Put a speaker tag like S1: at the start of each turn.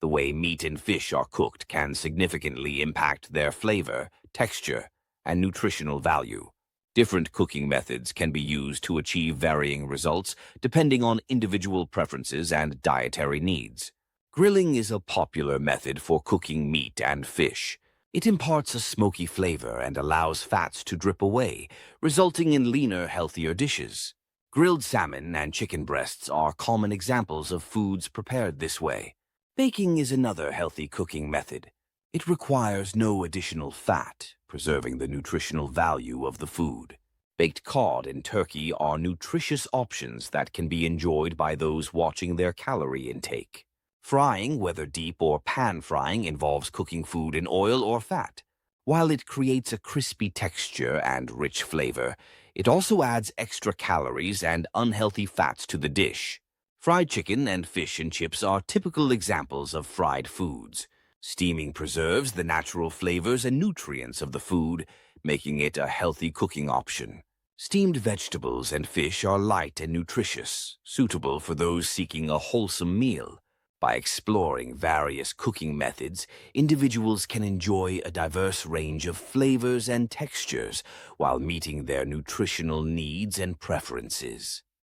S1: The way meat and fish are cooked can significantly impact their flavor, texture, and nutritional value. Different cooking methods can be used to achieve varying results depending on individual preferences and dietary needs. Grilling is a popular method for cooking meat and fish. It imparts a smoky flavor and allows fats to drip away, resulting in leaner, healthier dishes. Grilled salmon and chicken breasts are common examples of foods prepared this way. Baking is another healthy cooking method. It requires no additional fat, preserving the nutritional value of the food. Baked cod and turkey are nutritious options that can be enjoyed by those watching their calorie intake. Frying, whether deep or pan frying, involves cooking food in oil or fat. While it creates a crispy texture and rich flavor, it also adds extra calories and unhealthy fats to the dish. Fried chicken and fish and chips are typical examples of fried foods. Steaming preserves the natural flavors and nutrients of the food, making it a healthy cooking option. Steamed vegetables and fish are light and nutritious, suitable for those seeking a wholesome meal. By exploring various cooking methods, individuals can enjoy a diverse range of flavors and textures while meeting their nutritional needs and preferences.